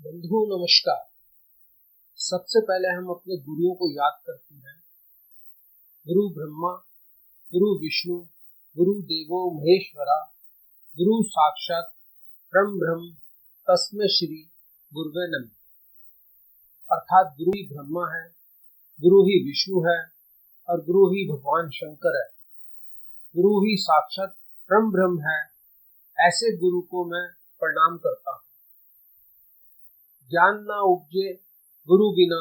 बंधुओं नमस्कार। सबसे पहले हम अपने गुरुओं को याद करते हैं। गुरु ब्रह्मा, गुरु विष्णु, गुरु देवो महेश्वरा, गुरु साक्षात परम ब्रह्म तस्मै श्री गुरुवे नमः। अर्थात गुरु ही ब्रह्मा है, गुरु ही विष्णु है और गुरु ही भगवान शंकर है। गुरु ही साक्षात परम ब्रह्म है। ऐसे गुरु को मैं प्रणाम करता हूँ। ज्ञान ना उपजे गुरु बिना,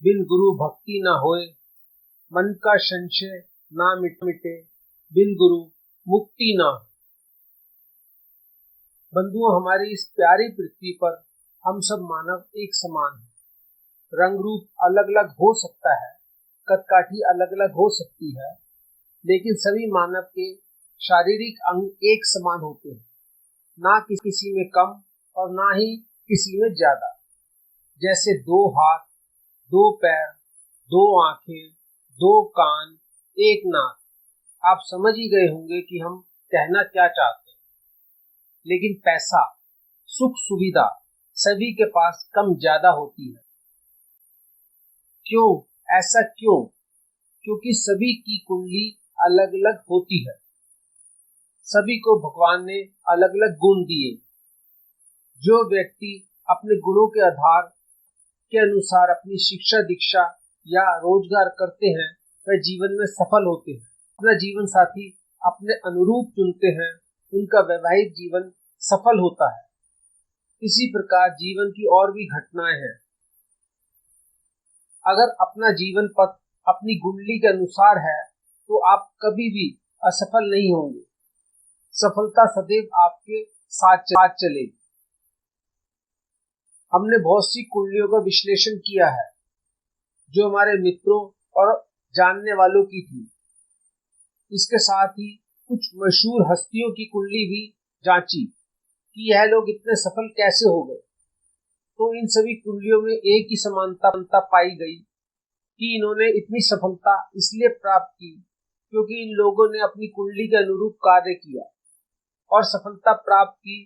बिन गुरु भक्ति ना होए। मन का संशय ना मिटे, बिन गुरु मुक्ति ना हो। बंधुओं, हमारी इस प्यारी पृथ्वी पर हम सब मानव एक समान हैं। रंग रूप अलग अलग हो सकता है, कदकाठी अलग अलग हो सकती है, लेकिन सभी मानव के शारीरिक अंग एक समान होते हैं। ना किसी में कम और ना ही किसी में ज्यादा। जैसे दो हाथ, दो पैर, दो आंखें, दो कान, एक नाक। आप समझ ही गए होंगे कि हम कहना क्या चाहते हैं। लेकिन पैसा, सुख सुविधा सभी के पास कम ज्यादा होती है। क्यों? ऐसा क्यों? क्योंकि सभी की कुंडली अलग अलग होती है। सभी को भगवान ने अलग अलग गुण दिए। जो व्यक्ति अपने गुणों के आधार के अनुसार अपनी शिक्षा दीक्षा या रोजगार करते हैं, वह जीवन में सफल होते हैं। अपना जीवन साथी अपने अनुरूप चुनते हैं, उनका वैवाहिक जीवन सफल होता है। इसी प्रकार जीवन की और भी घटनाएं हैं। अगर अपना जीवन पथ अपनी कुंडली के अनुसार है तो आप कभी भी असफल नहीं होंगे। सफलता सदैव आपके साथ चलेगी। हमने बहुत सी कुंडलियों का विश्लेषण किया है, जो हमारे मित्रों और जानने वालों की थी। इसके साथ ही कुछ मशहूर हस्तियों की कुंडली भी जांची कि यह लोग इतने सफल कैसे हो गए। तो इन सभी कुंडलियों में एक ही समानता पाई गई कि इन्होंने इतनी सफलता इसलिए प्राप्त की क्योंकि इन लोगों ने अपनी कुंडली के अनुरूप कार्य किया और सफलता प्राप्त की।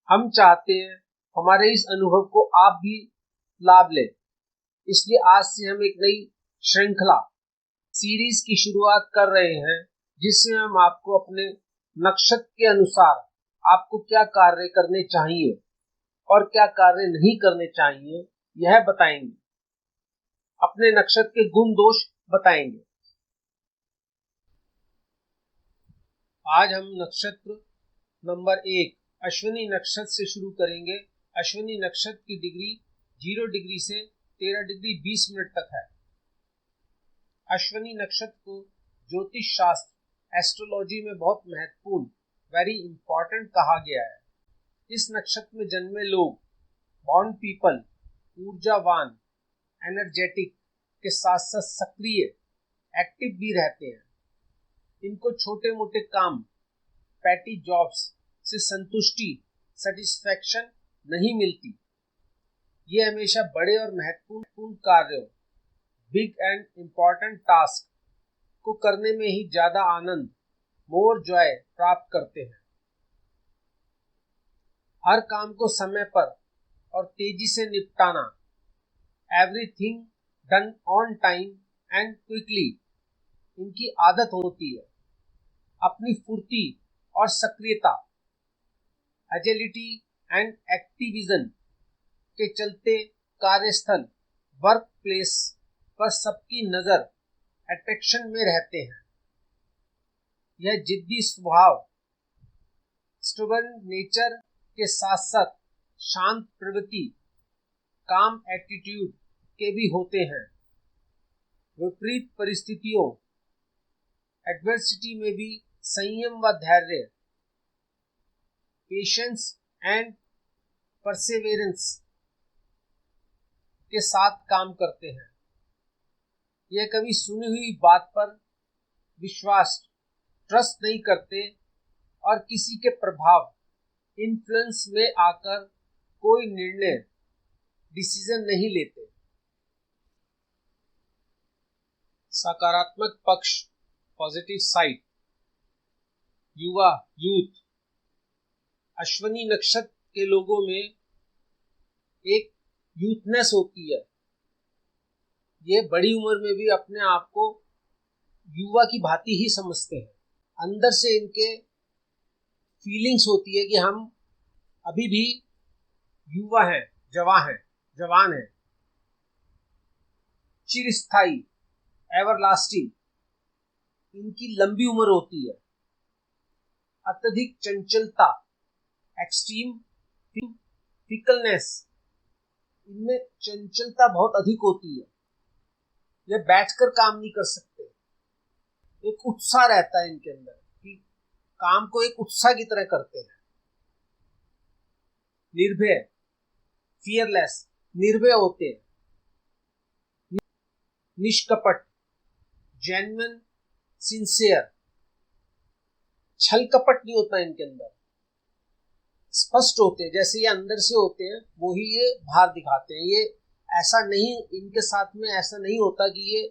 हम चाहते हैं हमारे इस अनुभव को आप भी लाभ लें। इसलिए आज से हम एक नई श्रृंखला सीरीज की शुरुआत कर रहे हैं, जिससे हम आपको अपने नक्षत्र के अनुसार आपको क्या कार्य करने चाहिए और क्या कार्य नहीं करने चाहिए यह बताएंगे। अपने नक्षत्र के गुण दोष बताएंगे। आज हम नक्षत्र नंबर 1 अश्विनी नक्षत्र से शुरू करेंगे। अश्विनी नक्षत्र की डिग्री 0 डिग्री से 13 डिग्री 20 मिनट तक है। अश्विनी नक्षत्र को ज्योतिष शास्त्र एस्ट्रोलॉजी में बहुत महत्वपूर्ण, वेरी इंपॉर्टेंट कहा गया है। इस नक्षत्र में जन्मे लोग, बॉर्न पीपल, ऊर्जावान, एनर्जेटिक के साथ साथ सक्रिय, एक्टिव भी रहते हैं। इनको छोटे मोटे काम, पैटी जॉब्स से संतुष्टि, सेटिस्फैक्शन नहीं मिलती। ये हमेशा बड़े और महत्वपूर्ण कार्यों, बिग एंड इम्पॉर्टेंट टास्क को करने में ही ज्यादा आनंद, मोर जॉय प्राप्त करते हैं। हर काम को समय पर और तेजी से निपटाना, everything done on time and quickly, इनकी आदत होती है। अपनी फुर्ती और सक्रियता, एजिलिटी एंड एक्टिविज्म के चलते कार्यस्थल, वर्क प्लेस पर सबकी नजर अट्रैक्शन में रहते हैं। यह जिद्दी स्वभाव, स्टबर्न नेचर के साथ साथ शांत प्रवृत्ति, काम एटीट्यूड के भी होते हैं। विपरीत परिस्थितियों, एडवर्सिटी में भी संयम व धैर्य, पेशेंस एंड परसेवेरेंस के साथ काम करते हैं। यह कभी सुनी हुई बात पर विश्वास, ट्रस्ट नहीं करते और किसी के प्रभाव, इन्फ्लुएंस में आकर कोई निर्णय, डिसीजन नहीं लेते। सकारात्मक पक्ष, पॉजिटिव साइड, युवा, यूथ। अश्विनी नक्षत्र के लोगों में एक यूथनेस होती है। ये बड़ी उम्र में भी अपने आप को युवा की भांति ही समझते हैं। अंदर से इनके फीलिंग्स होती है कि हम अभी भी युवा हैं, जवान हैं। चिरस्थायी, एवरलास्टिंग, इनकी लंबी उम्र होती है। अत्यधिक चंचलता, एक्सट्रीम फिकलनेस, इनमें चंचलता बहुत अधिक होती है। ये बैठकर काम नहीं कर सकते। एक उत्साह रहता है इनके अंदर कि काम को एक उत्साह की तरह करते हैं। निर्भय, फियरलेस, निर्भय होते हैं। निष्कपट, जेन्युइन, सिंसियर, छल कपट नहीं होता इनके अंदर। स्पष्ट होते हैं, जैसे ये अंदर से होते हैं वही ये बाहर दिखाते हैं। ये ऐसा नहीं, इनके साथ में ऐसा नहीं होता कि ये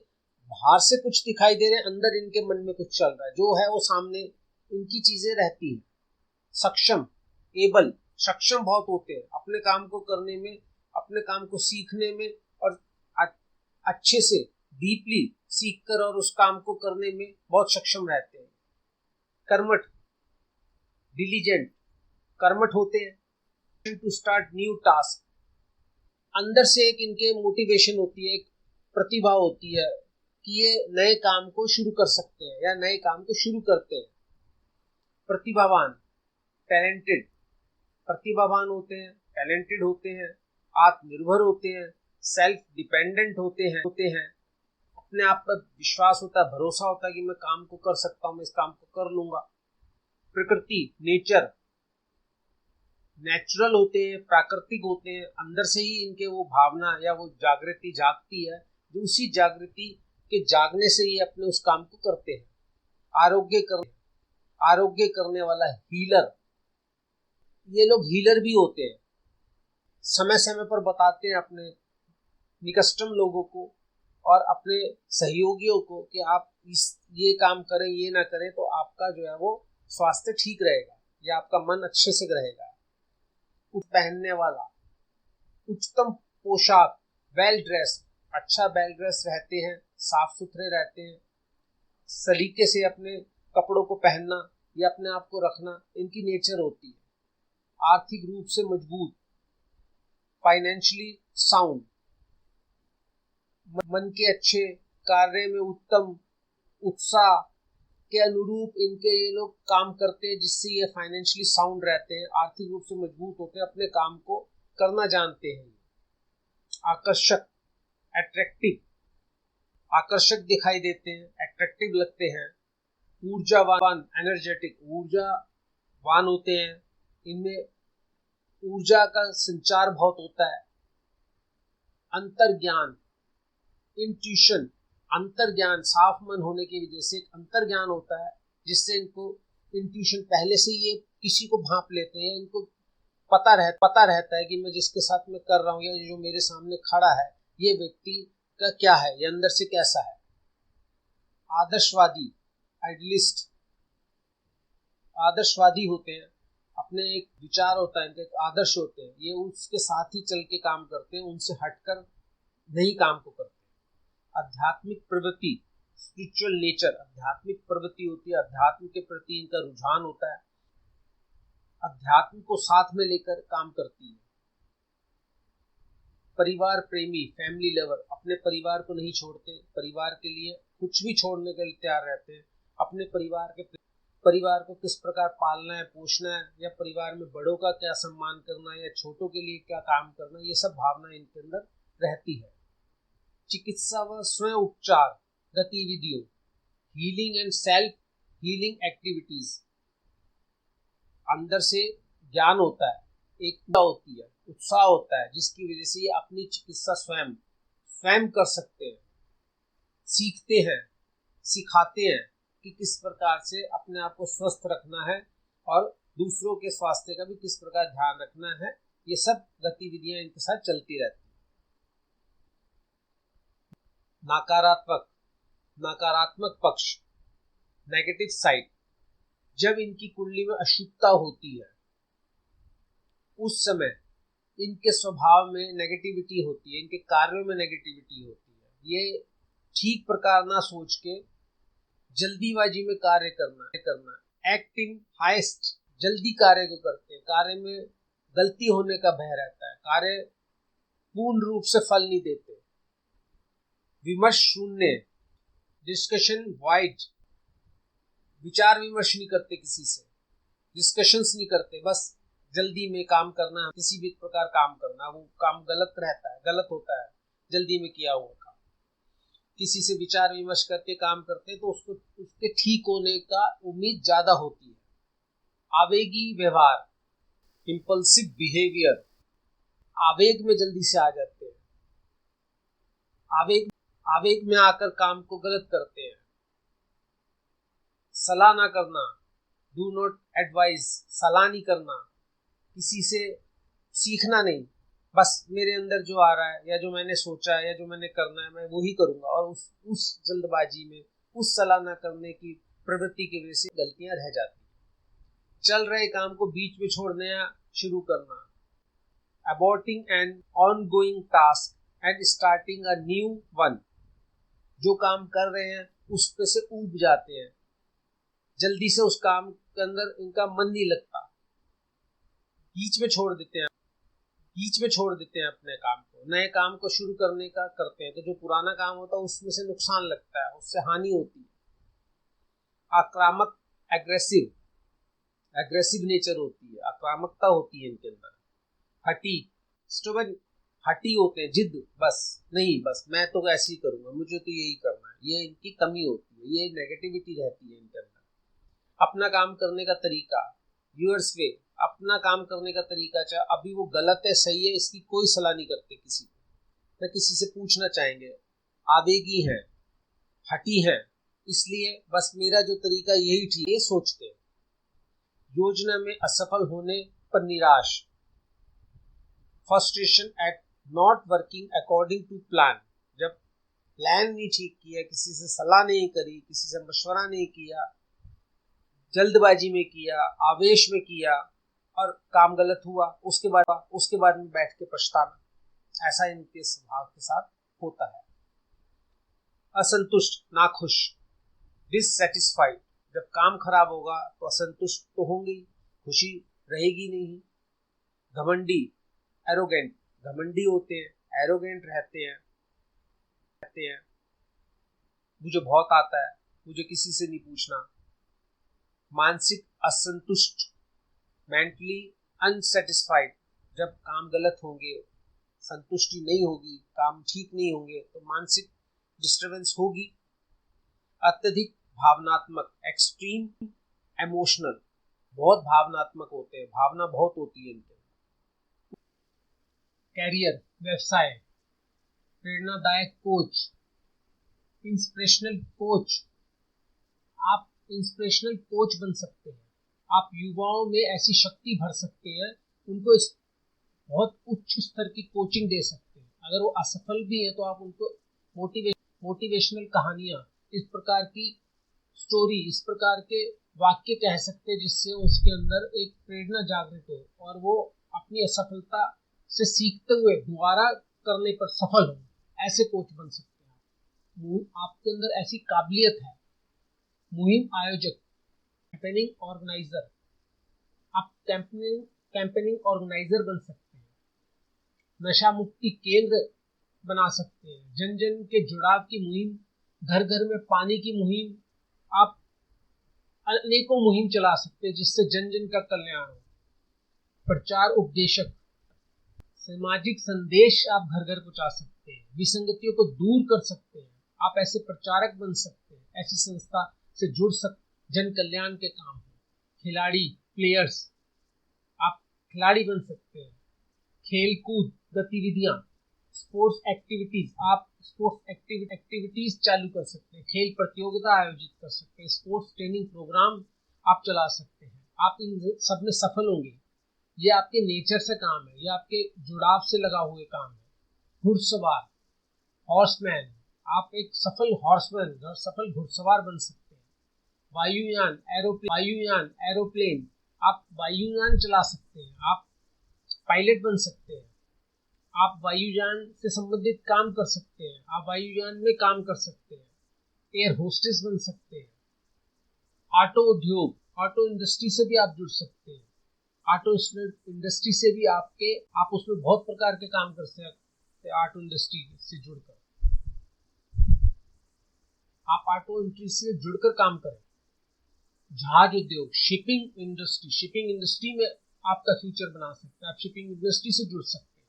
बाहर से कुछ दिखाई दे रहे हैं, अंदर इनके मन में कुछ चल रहा है। जो है वो सामने इनकी चीजें रहती हैं। सक्षम, एबल, सक्षम बहुत होते हैं अपने काम को करने में, अपने काम को सीखने में, और अच्छे से डीपली सीख कर और उस काम को करने में बहुत सक्षम रहते हैं। कर्मठ, डिलीजेंट, कर्मठ होते हैं। टू स्टार्ट न्यू टास्क, अंदर से एक इनके मोटिवेशन होती है, एक प्रतिभा होती है कि ये नए काम को शुरू कर सकते हैं या नए काम को शुरू करते हैं। प्रतिभावान, टैलेंटेड, प्रतिभावान होते हैं, टैलेंटेड होते हैं, आत्मनिर्भर होते हैं, सेल्फ डिपेंडेंट होते हैं, अपने आप पर विश्वास होता है, भरोसा होता है कि मैं काम को कर सकता हूं, मैं इस काम को कर लूंगा। प्रकृति, नेचर, नेचुरल होते हैं, प्राकृतिक होते हैं। अंदर से ही इनके वो भावना या वो जागृति जागती है, जो उसी जागृति के जागने से ही अपने उस काम को करते हैं। आरोग्य करने वाला हीलर, ये लोग हीलर भी होते हैं। समय समय पर बताते हैं अपने निकटतम लोगों को और अपने सहयोगियों को कि आप ये काम करें, ये ना करें तो आपका जो है वो स्वास्थ्य ठीक रहेगा या आपका मन अच्छे से रहेगा। पहनने वाला, उच्चतम पोशाक, वेल ड्रेस, अच्छा वेल ड्रेस रहते हैं, साफ सुथरे रहते हैं, सलीके से अपने कपड़ों को पहनना या अपने आप को रखना इनकी नेचर होती है। आर्थिक रूप से मजबूत, फाइनेंशियली साउंड, मन के अच्छे, कार्य में उत्तम, उत्साह के अनुरूप इनके ये लोग काम करते हैं, जिससे ये फाइनेंशियली साउंड रहते हैं, आर्थिक रूप से मजबूत होते हैं, अपने काम को करना जानते हैं। आकर्षक, अट्रैक्टिव, आकर्षक दिखाई देते हैं, अट्रैक्टिव लगते हैं। ऊर्जावान, एनर्जेटिक, ऊर्जावान होते हैं, इनमें ऊर्जा का संचार बहुत होता है। अंतर्ज्ञान, इंट्यूशन, अंतर्ज्ञान, साफ मन होने की वजह से एक अंतर्ज्ञान होता है, जिससे इनको इंट्यूशन, पहले से ये किसी को भांप लेते हैं, इनको पता रहता है कि मैं जिसके साथ में कर रहा हूँ या जो मेरे सामने खड़ा है ये व्यक्ति का क्या है, ये अंदर से कैसा है। आदर्शवादी, आइडियलिस्ट, आदर्शवादी होते हैं, अपने एक विचार होता है, इनके एक आदर्श होते हैं, ये उसके साथ ही चल के काम करते हैं, उनसे हटकर नहीं काम को करते। आध्यात्मिक प्रवृत्ति, स्पिरिचुअल नेचर, आध्यात्मिक प्रवृत्ति होती है, अध्यात्म के प्रति इनका रुझान होता है, अध्यात्म को साथ में लेकर काम करती है। परिवार प्रेमी, फैमिली लवर, अपने परिवार को नहीं छोड़ते, परिवार के लिए कुछ भी छोड़ने के लिए तैयार रहते हैं। अपने परिवार को किस प्रकार पालना है, पोषना है, या परिवार में बड़ों का क्या सम्मान करना है या छोटों के लिए क्या काम करना है, ये सब भावना इनके अंदर रहती है। चिकित्सा व स्वयं उपचार गतिविधियों, healing and self healing activities, अंदर से ज्ञान होता है, एकता होती है, उत्साह होता है, जिसकी वजह से ये अपनी चिकित्सा स्वयं कर सकते हैं। सीखते हैं, सिखाते हैं कि किस प्रकार से अपने आप को स्वस्थ रखना है और दूसरों के स्वास्थ्य का भी किस प्रकार ध्यान रखना है। ये सब गतिविधियां इनके साथ चलती रहती हैं। नकारात्मक पक्ष, नेगेटिव साइड, जब इनकी कुंडली में अशुद्धता होती है उस समय इनके स्वभाव में नेगेटिविटी होती है, इनके कार्यों में नेगेटिविटी होती है। ये ठीक प्रकार ना सोच के जल्दीबाजी में कार्य करना, एक्ट इन हाइस्ट, जल्दी कार्य को करते हैं, कार्य में गलती होने का भय रहता है, कार्य पूर्ण रूप से फल नहीं देते। विमर्श शून्य, डिस्कशन वाइड, विचार विमर्श नहीं करते, किसी से डिस्कशंस नहीं करते, बस जल्दी में काम करना, किसी भी प्रकार काम करना, वो काम गलत रहता है, गलत होता है जल्दी में किया हुआ काम। किसी से विचार विमर्श करके काम करते हैं तो उसको उसके ठीक होने का उम्मीद ज्यादा होती है। आवेगी व्यवहार, इम्पल्सिव बिहेवियर, आवेग में जल्दी से आ जाते हैं, आवेग में आकर काम को गलत करते हैं। सलाह ना करना, डू नॉट एडवाइज, सलाह नहीं करना, किसी से सीखना नहीं, बस मेरे अंदर जो आ रहा है या जो मैंने सोचा है या जो मैंने करना है मैं वही करूंगा, और उस जल्दबाजी में, उस सलाह ना करने की प्रवृत्ति की वजह से गलतियां रह जाती हैं। चल रहे काम को बीच में छोड़ना या शुरू करना, aborting an ongoing task and starting a new one, जो काम कर रहे हैं उस पे से ऊब जाते हैं, जल्दी से उस काम के अंदर इनका मन नहीं लगता, बीच में छोड़ देते हैं अपने काम को, नए काम को शुरू करने का करते हैं तो जो पुराना काम होता है उसमें से नुकसान लगता है, उससे हानि होती है। आक्रामक, एग्रेसिव नेचर होती है, आक्रामकता होती है इनके अंदर। हठी, स्टबर्न, हठी होते हैं, जिद, बस नहीं, बस मैं तो ऐसे ही करूंगा, मुझे तो यही करना है, ये इनकी कमी होती है, ये नेगेटिविटी रहती है इनके अंदर। अपना काम करने का तरीका, यूअर्स वे, अपना काम करने का तरीका, चाहे अभी वो गलत है सही है इसकी कोई सलाह नहीं करते किसी को, न किसी से पूछना चाहेंगे। आवेगी हैं, हठी हैं, इसलिए बस मेरा जो तरीका यही ठीक, ये सोचते हैं। योजना में असफल होने पर निराश, frustration at not working according to plan, जब प्लान नहीं ठीक किया, किसी से सलाह नहीं करी, किसी से मशवरा नहीं किया, जल्दबाजी में किया, आवेश में किया और काम गलत हुआ, उसके बाद में बैठ के पछताना, ऐसा इनके स्वभाव के साथ होता है। असंतुष्ट, नाखुश, डिससैटिस्फाइड, जब काम खराब होगा तो असंतुष्ट तो होंगे, खुशी रहेगी नहीं। घमंडी, एरोगेंट, घमंडी होते हैं, एरोगेंट रहते हैं, मुझे बहुत आता है, मुझे किसी से नहीं पूछना। मानसिक असंतुष्ट, मेंटली अनसेटिस्फाइड, जब काम गलत होंगे, संतुष्टि नहीं होगी, काम ठीक नहीं होंगे तो मानसिक डिस्टर्बेंस होगी। अत्यधिक भावनात्मक, एक्सट्रीम इमोशनल, बहुत भावनात्मक होते हैं, भावना बहुत होती है इनके। कैरियर, व्यवसाय, प्रेरणादायक कोच, इंस्पिरेशनल कोच, आप इंस्पिरेशनल कोच बन सकते हैं, आप युवाओं में ऐसी शक्ति भर सकते हैं, उनको इस बहुत उच्च स्तर की कोचिंग दे सकते हैं। अगर वो असफल भी है तो आप उनको मोटिवेशनल कहानियां, इस प्रकार की स्टोरी, इस प्रकार के वाक्य कह सकते हैं जिससे उसके अंदर एक प्रेरणा जागृत हो और वो अपनी असफलता से सीखते हुए दोबारा करने पर सफल हो, ऐसे कोच बन सकते हैं। आपके अंदर ऐसी काबिलियत है। मुहिम आयोजक, कैंपेनिंग ऑर्गेनाइजर, आप कैंपेनिंग ऑर्गेनाइजर बन सकते हैं। नशा मुक्ति केंद्र बना सकते हैं, जन जन के जुड़ाव की मुहिम, घर घर में पानी की मुहिम, आप अनेकों मुहिम चला सकते हैं जिससे जन जन का कल्याण हो। प्रचार उपदेशक, सामाजिक संदेश आप घर घर पहुंचा सकते हैं, विसंगतियों को दूर कर सकते हैं, आप ऐसे प्रचारक बन सकते हैं, ऐसी संस्था से जुड़ सकते, जन कल्याण के काम है। खिलाड़ी, प्लेयर्स, आप खिलाड़ी बन सकते हैं। खेल कूद गतिविधियां, स्पोर्ट्स एक्टिविटीज, आप स्पोर्ट्स एक्टिविटीज चालू कर सकते हैं, खेल प्रतियोगिता आयोजित कर सकते हैं, स्पोर्ट्स ट्रेनिंग प्रोग्राम आप चला सकते हैं। आप इन सब में सफल होंगे, ये आपके नेचर से काम है, ये आपके जुड़ाव से लगा हुए काम है। घुड़सवार, हॉर्समैन, आप एक सफल हॉर्समैन और सफल घुड़सवार बन सकते हैं। वायुयान, एरोप्लेन, आप वायुयान चला सकते हैं, आप पायलट बन सकते हैं, आप वायुयान से संबंधित काम कर सकते हैं, आप वायुयान में काम कर सकते हैं, एयर होस्टेस बन सकते हैं। ऑटो उद्योग, ऑटो इंडस्ट्री से भी आप जुड़ सकते हैं। ऑटो इंडस्ट्री से भी आप उसमें बहुत प्रकार के काम कर सकते हैं। ऑटो इंडस्ट्री से जुड़कर आप ऑटो इंडस्ट्री से जुड़कर काम करें। जहाज उद्योग, शिपिंग इंडस्ट्री में आपका फ्यूचर बना सकते हैं, आप शिपिंग इंडस्ट्री से जुड़ सकते हैं।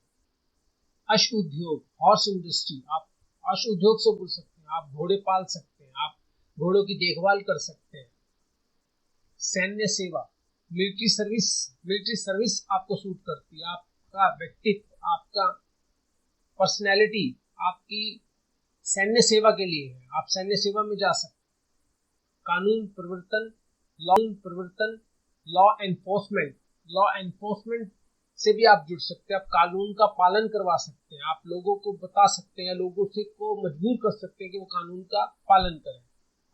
अश्व उद्योग, हॉर्स इंडस्ट्री, आप अश्व उद्योग से जुड़ सकते हैं, आप घोड़े पाल सकते हैं, आप घोड़ों की देखभाल कर सकते हैं। सैन्य सेवा, मिलिट्री सर्विस आपको सूट करती है, आपका व्यक्तित्व, आपका पर्सनैलिटी आपकी सैन्य सेवा के लिए है, आप सैन्य सेवा में जा सकते हैं। कानून प्रवर्तन, लॉ एनफोर्समेंट से भी आप जुड़ सकते हैं, आप कानून का पालन करवा सकते हैं, आप लोगों को बता सकते हैं, लोगों से को मजबूर कर सकते हैं कि वो कानून का पालन करें।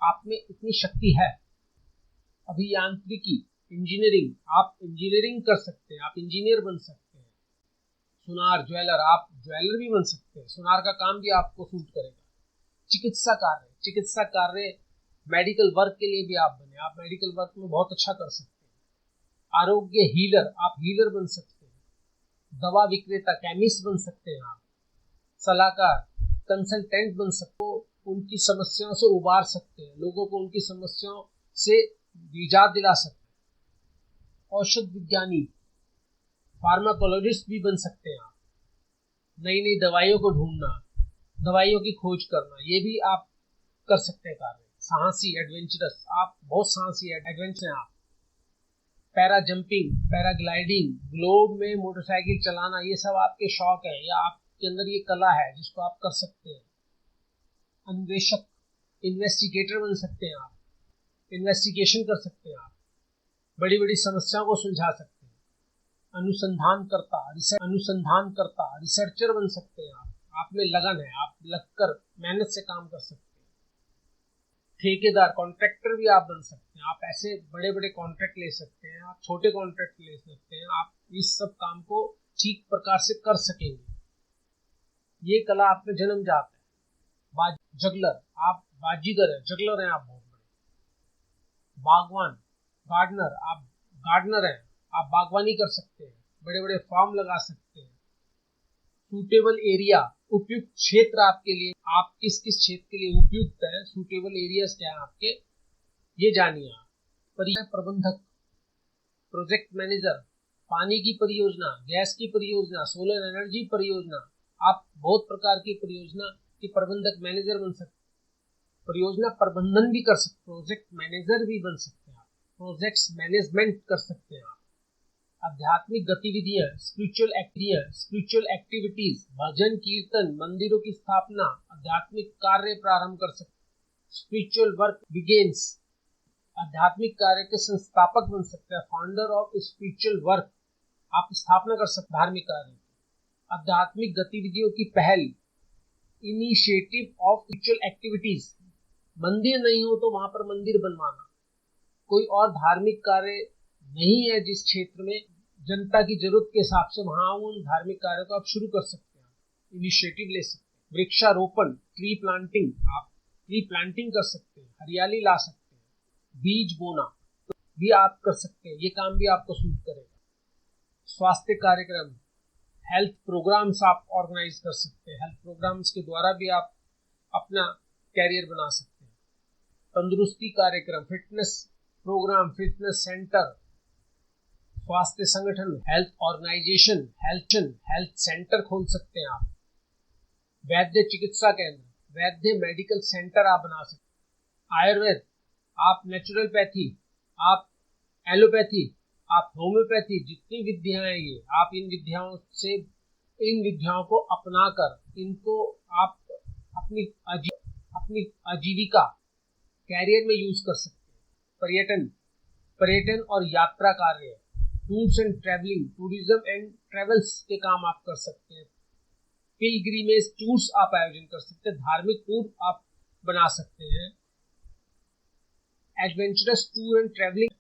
आप में इतनी शक्ति है। अभियांत्रिकी, इंजीनियरिंग, आप इंजीनियरिंग कर सकते हैं, आप इंजीनियर बन सकते हैं। सुनार, ज्वेलर, आप ज्वेलर भी बन सकते हैं, सुनार का काम भी आपको सूट करेगा। चिकित्सा कार्य मेडिकल वर्क के लिए भी आप बने, आप मेडिकल वर्क में बहुत अच्छा कर सकते हैं। आरोग्य हीलर, आप हीलर बन सकते हैं। दवा विक्रेता, केमिस्ट बन सकते हैं आप। सलाहकार, कंसल्टेंट बन सकते हो, उनकी समस्याओं से उबार सकते हैं, लोगों को उनकी समस्याओं से निजात दिला सकते हैं। औषध विज्ञानी, फार्माकोलॉजिस्ट भी बन सकते हैं आप। नई नई दवाइयों को ढूंढना, दवाइयों की खोज करना, ये भी आप कर सकते हैं कार्य। साहसी, एडवेंचरस, आप बहुत साहसी एडवेंचर हैं आप। पैरा जंपिंग, पैराग्लाइडिंग, ग्लोब में मोटरसाइकिल चलाना, ये सब आपके शौक है या आपके अंदर ये कला है जिसको आप कर सकते हैं। अन्वेषक, इन्वेस्टिगेटर बन सकते हैं आप, इन्वेस्टिगेशन कर सकते हैं आप, बड़ी बड़ी समस्याओं को सुलझा सकते हैं। अनुसंधानकर्ता, रिसर्चर बन सकते हैं आप में लगन है, आप लगकर मेहनत से काम कर सकते हैं। ठेकेदार, कॉन्ट्रैक्टर भी आप बन सकते हैं, आप ऐसे बड़े बड़े कॉन्ट्रैक्ट ले सकते हैं, आप छोटे कॉन्ट्रैक्ट ले सकते हैं, आप इस सब काम को ठीक प्रकार से कर सकेंगे। ये कला आप में जन्मजात है। जगलर, आप बाजीगर है, जगलर हैं आप बहुत बड़े। बागवान, गार्डनर, आप गार्डनर हैं, आप बागवानी कर सकते हैं, बड़े बड़े फार्म लगा सकते हैं। सूटेबल एरिया, उपयुक्त क्षेत्र आपके लिए, आप किस किस क्षेत्र के लिए उपयुक्त है, सूटेबल एरियाज क्या है आपके, ये जानिए आप। प्रबंधक, प्रोजेक्ट मैनेजर, पानी की परियोजना, गैस की परियोजना, सोलर एनर्जी परियोजना, आप बहुत प्रकार की परियोजना के प्रबंधक मैनेजर बन सकते हैं। परियोजना प्रबंधन भी कर सकते, प्रोजेक्ट मैनेजर भी बन सकते हैं आप, प्रोजेक्ट्स मैनेजमेंट कर सकते हैं आप। आध्यात्मिक गतिविधियां, स्पिरिचुअल एक्टिविटीज, भजन कीर्तन, मंदिरों की स्थापना, आध्यात्मिक कार्य प्रारंभ कर सकते हैं। स्पिरिचुअल वर्क बिगिंस, आध्यात्मिक कार्य के संस्थापक बन सकते हैं, फाउंडर ऑफ स्पिरिचुअल वर्क, आप स्थापना कर सकते हैं धार्मिक कार्य। आध्यात्मिक गतिविधियों की पहल, इनिशिएटिव ऑफ स्पिरिचुअल एक्टिविटीज, मंदिर नहीं हो तो वहां पर मंदिर बनवाना, कोई और धार्मिक कार्य नहीं है जिस क्षेत्र में जनता की जरूरत के हिसाब से, वहां उन धार्मिक कार्यों को आप शुरू कर सकते हैं, इनिशिएटिव ले सकते हैं। वृक्षारोपण, ट्री प्लांटिंग, आप ट्री प्लांटिंग कर सकते हैं, हरियाली ला सकते हैं। बीज बोना भी आप कर सकते हैं, ये काम भी आपको सूट करेगा। स्वास्थ्य कार्यक्रम, हेल्थ प्रोग्राम्स आप ऑर्गेनाइज कर सकते हैं, हेल्थ प्रोग्राम्स के द्वारा भी आप अपना कैरियर बना सकते हैं। तंदुरुस्ती कार्यक्रम, फिटनेस प्रोग्राम, फिटनेस सेंटर, स्वास्थ्य संगठन, हेल्थ ऑर्गेनाइजेशन, हेल्थ सेंटर खोल सकते हैं आप। वैद्य चिकित्सा केंद्र, वैद्य मेडिकल सेंटर आप बना सकते हैं। आयुर्वेद, आप नेचुरलपैथी, आप एलोपैथी, आप होम्योपैथी, जितनी विद्याएं हैं ये, आप इन विद्याओं को अपनाकर इनको आप अपनी आजीविका कैरियर में यूज कर सकते हैं। पर्यटन और यात्रा कार्य, tours and travelling, tourism and travels के काम आप कर सकते हैं। पिलग्रिमेज टूर्स आप आयोजन कर सकते हैं, धार्मिक टूर आप बना सकते हैं। एडवेंचरस टूर एंड ट्रैवलिंग,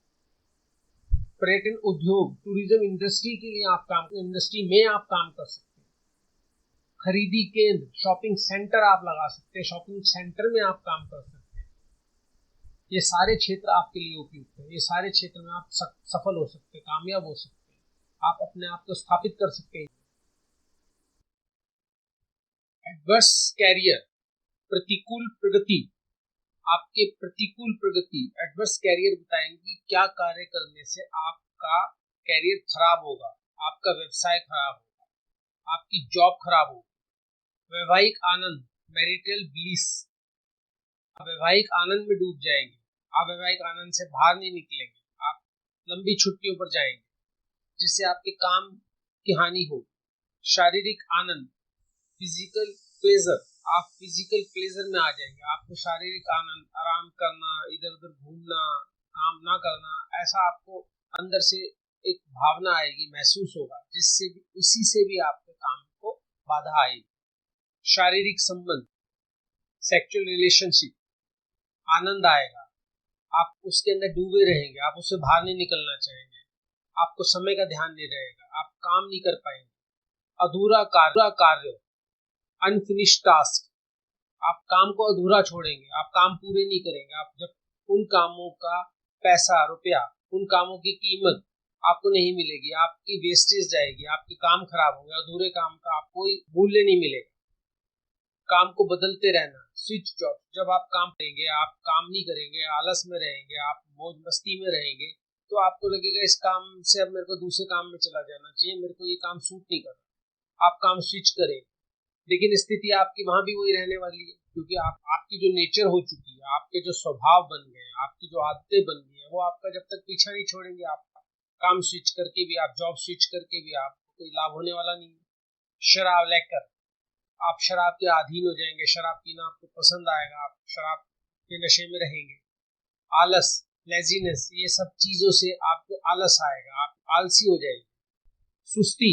पर्यटन उद्योग, टूरिज्म इंडस्ट्री के लिए इंडस्ट्री में आप काम कर सकते हैं। खरीदी केंद्र, शॉपिंग सेंटर आप लगा सकते हैं, शॉपिंग सेंटर में आप काम कर सकते हैं। ये सारे क्षेत्र आपके लिए उपयुक्त है। ये सारे क्षेत्र में आप सफल हो सकते हैं, कामयाब हो सकते हैं, आप अपने आप को स्थापित कर सकते हैं। एडवर्स कैरियर, प्रतिकूल प्रगति। आपके प्रतिकूल प्रगति, एडवर्स कैरियर बताएंगी क्या कार्य करने से आपका कैरियर खराब होगा, आपका व्यवसाय खराब होगा, आपकी जॉब खराब होगी। वैवाहिक आनंद, मैरिटल ब्लिस, वैवाहिक आनंद में डूब जाएंगे, आप वैवाहिक आनंद से बाहर नहीं निकलेंगे, आप लंबी छुट्टियों पर जाएंगे जिससे आपके काम की हानि हो। शारीरिक आनंद, फिजिकल प्लेजर, आप फिजिकल प्लेजर में आ जाएंगे, आपको शारीरिक आनंद, आराम करना, इधर उधर घूमना, काम ना करना, ऐसा आपको अंदर से एक भावना आएगी, महसूस होगा, जिससे भी उसी से भी आपके काम को बाधा आएगी। शारीरिक संबंध, सेक्सुअल रिलेशनशिप, आनंद आएगा, आप उसके अंदर डूबे रहेंगे, आप उससे बाहर नहीं निकलना चाहेंगे, आपको समय का ध्यान नहीं रहेगा, आप काम नहीं कर पाएंगे। अधूरा कार्य, अनफिनिश्ड टास्क, आप काम को अधूरा छोड़ेंगे, आप काम पूरे नहीं करेंगे। आप जब उन कामों का पैसा, रुपया, उन कामों की कीमत आपको नहीं मिलेगी, आपकी वेस्टेज जाएगी, आपके काम खराब होंगे, अधूरे काम का आपको कोई मूल्य नहीं मिलेगा। काम को बदलते रहना, स्विच जॉब, जब आप काम करेंगे, आप काम नहीं करेंगे, आलस में रहेंगे, आप मौज मस्ती में रहेंगे, तो आपको लगेगा इस काम से अब मेरे को दूसरे काम में चला जाना चाहिए, मेरे को ये काम सूट नहीं कर रहा। आप काम स्विच करें, लेकिन स्थिति आपकी वहां भी वही रहने वाली है, क्योंकि आपकी जो नेचर हो चुकी है, आपके जो स्वभाव बन गए, आपकी जो आदतें बन गई है, वो आपका जब तक पीछा नहीं छोड़ेंगे, आपका काम स्विच करके भी, आप जॉब स्विच करके भी आपको कोई लाभ होने वाला नहीं है। शराब लेकर आप शराब के अधीन हो जाएंगे, शराब पीना आपको पसंद आएगा, आप शराब के नशे में रहेंगे। आलस, लेजीनेस, ये सब चीजों से आपको आलस आएगा, आप आलसी हो जाएंगे। सुस्ती,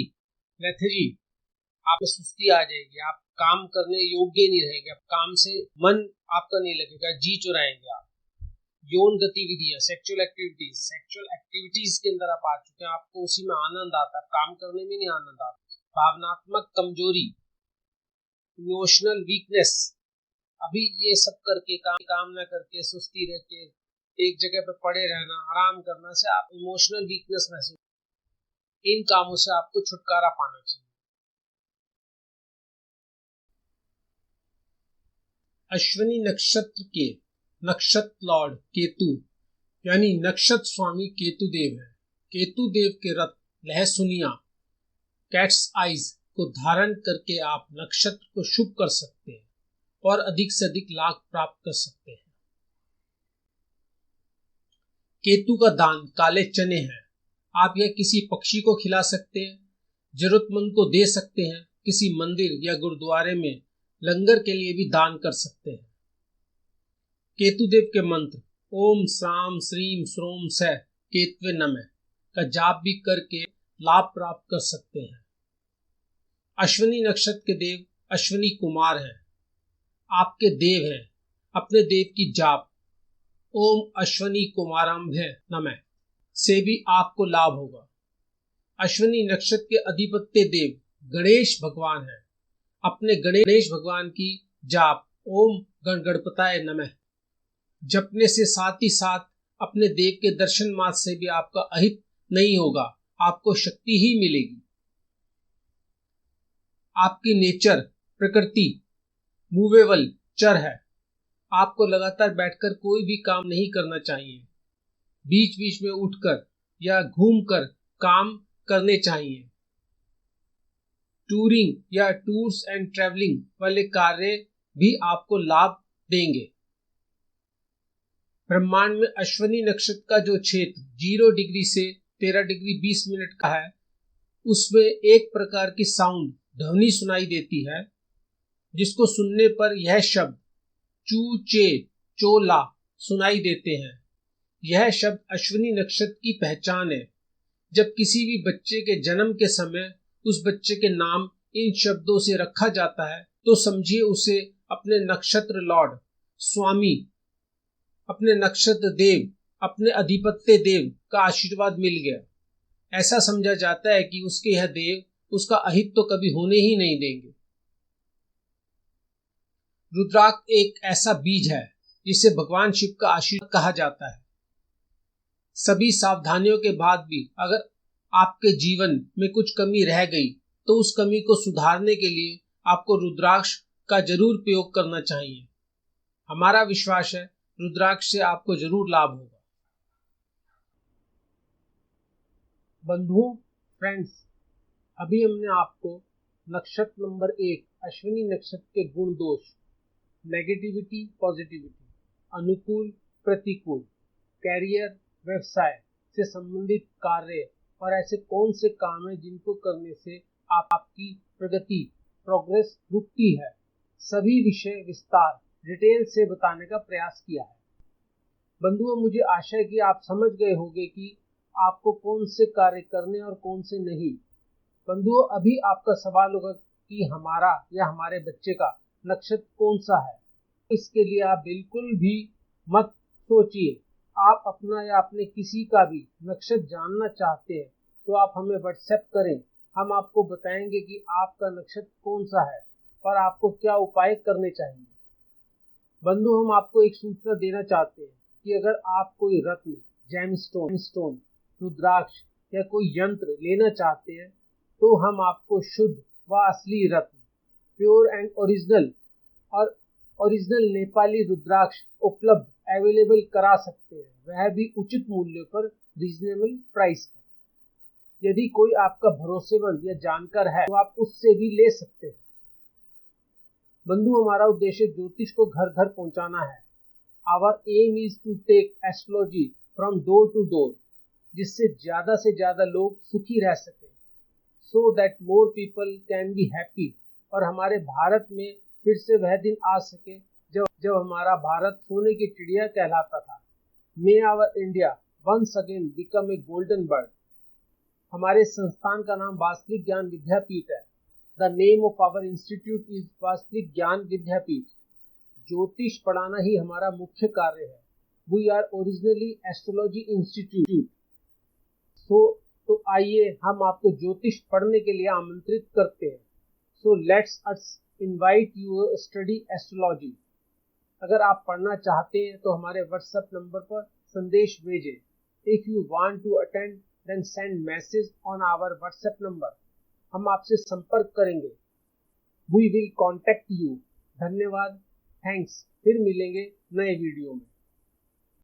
लेथर्जी, आप में सुस्ती आ जाएगी, आप काम करने योग्य नहीं रहेंगे, आप काम से मन आपका नहीं लगेगा, जी चुराएंगे आप। यौन गतिविधियां, सेक्सुअल एक्टिविटीज के अंदर आप आ चुके हैं, आपको उसी में आनंद आता है, काम करने में नहीं आनंद आता। भावनात्मक कमजोरी, इमोशनल वीकनेस, अभी ये सब करके काम ना करके सुस्ती रहके एक जगह पे पड़े रहना, आराम करना से आप इमोशनल वीकनेस महसूस, इन कामों से आपको छुटकारा पाना चाहिए। अश्विनी नक्षत्र के नक्षत्र लॉर्ड केतु यानी नक्षत्र स्वामी केतु देव है। केतु देव के रथ लहसुनिया, कैट्स आइज को धारण करके आप नक्षत्र को शुभ कर सकते हैं और अधिक से अधिक लाभ प्राप्त कर सकते हैं। केतु का दान काले चने हैं। आप यह किसी पक्षी को खिला सकते हैं, जरूरतमंद को दे सकते हैं, किसी मंदिर या गुरुद्वारे में लंगर के लिए भी दान कर सकते हैं। केतुदेव के मंत्र ओम श्राम श्रीम श्रोम स केतवे नमः का जाप भी करके लाभ प्राप्त कर सकते हैं। अश्विनी नक्षत्र के देव अश्विनी कुमार हैं, आपके देव हैं। अपने देव की जाप ओम अश्विनी कुमारंभे नमः से भी आपको लाभ होगा। अश्विनी नक्षत्र के अधिपत्य देव गणेश भगवान हैं। अपने गणेश भगवान की जाप ओम गणपताय नमः जपने से साथ ही साथ अपने देव के दर्शन मात्र से भी आपका अहित नहीं होगा, आपको शक्ति ही मिलेगी। आपकी नेचर प्रकृति मूवेबल चर है, आपको लगातार बैठकर कोई भी काम नहीं करना चाहिए, बीच बीच में उठकर या घूमकर काम करने चाहिए। टूरिंग या टूर्स एंड ट्रैवलिंग वाले कार्य भी आपको लाभ देंगे। ब्रह्मांड में अश्विनी नक्षत्र का जो क्षेत्र 0 डिग्री से 13 डिग्री 20 मिनट का है, उसमें एक प्रकार की साउंड ध्वनि सुनाई देती है, जिसको सुनने पर यह शब्द चू चे चोला सुनाई देते हैं। यह शब्द अश्विनी नक्षत्र की पहचान है। जब किसी भी बच्चे के जन्म के समय उस बच्चे के नाम इन शब्दों से रखा जाता है, तो समझिए उसे अपने नक्षत्र लॉर्ड स्वामी, अपने नक्षत्र देव, अपने अधिपत्य देव का आशीर्वाद मिल गया। ऐसा समझा जाता है कि उसके यह देव उसका अहित तो कभी होने ही नहीं देंगे। रुद्राक्ष एक ऐसा बीज है जिसे भगवान शिव का आशीर्वाद कहा जाता है। सभी सावधानियों के बाद भी अगर आपके जीवन में कुछ कमी रह गई तो उस कमी को सुधारने के लिए आपको रुद्राक्ष का जरूर प्रयोग करना चाहिए। हमारा विश्वास है रुद्राक्ष से आपको जरूर लाभ होगा। बंधुओं, फ्रेंड्स, अभी हमने आपको नक्षत्र नंबर 1 अश्विनी नक्षत्र के गुण दोष, नेगेटिविटी पॉजिटिविटी, अनुकूल प्रतिकूल, कैरियर व्यवसाय से संबंधित कार्य और ऐसे कौन से काम है जिनको करने से आपकी प्रगति प्रोग्रेस रुकती है, सभी विषय विस्तार डिटेल से बताने का प्रयास किया है। बंधुओं, मुझे आशा है कि आप समझ गए होंगे कि आपको कौन से कार्य करने और कौन से नहीं। बंधुओं, अभी आपका सवाल होगा कि हमारा या हमारे बच्चे का नक्षत्र कौन सा है। इसके लिए आप बिल्कुल भी मत सोचिए। आप अपना या अपने किसी का भी नक्षत्र जानना चाहते हैं तो आप हमें व्हाट्सएप करें। हम आपको बताएंगे कि आपका नक्षत्र कौन सा है और आपको क्या उपाय करने चाहिए। बंधु, हम आपको एक सूचना देना चाहते हैं कि अगर आप कोई रत्न, जेमस्टोन, रुद्राक्ष या कोई यंत्र लेना चाहते हैं तो हम आपको शुद्ध व असली रत्न, प्योर एंड ओरिजिनल नेपाली रुद्राक्ष उपलब्ध अवेलेबल करा सकते हैं, वह भी उचित मूल्य पर, रीजनेबल प्राइस पर। यदि कोई आपका भरोसेमंद या जानकार है तो आप उससे भी ले सकते हैं। बंधु, हमारा उद्देश्य ज्योतिष को घर घर पहुंचाना है। Our aim is to take astrology from door to door, जिससे ज्यादा से ज्यादा लोग सुखी रह सके, so that more people can be happy. और हमारे भारत में फिर से वह दिन आ सके जब हमारा भारत सोने की चिड़िया कहलाता था। May our India once again become a golden bird. हमारे संस्थान का नाम वास्तविक ज्ञान विद्यापीठ है। The name of our institute is Vastavik Gyan विद्यापीठ। ज्योतिष पढ़ाना ही हमारा मुख्य कार्य है। We are originally astrology institute. तो आइए हम आपको ज्योतिष पढ़ने के लिए आमंत्रित करते हैं। So let's us invite you study astrology. अगर आप पढ़ना चाहते हैं तो हमारे व्हाट्सएप नंबर पर संदेश भेजें। If you want to attend then send message on our WhatsApp number. हम आपसे संपर्क करेंगे। We will contact you. धन्यवाद, थैंक्स। फिर मिलेंगे नए वीडियो में।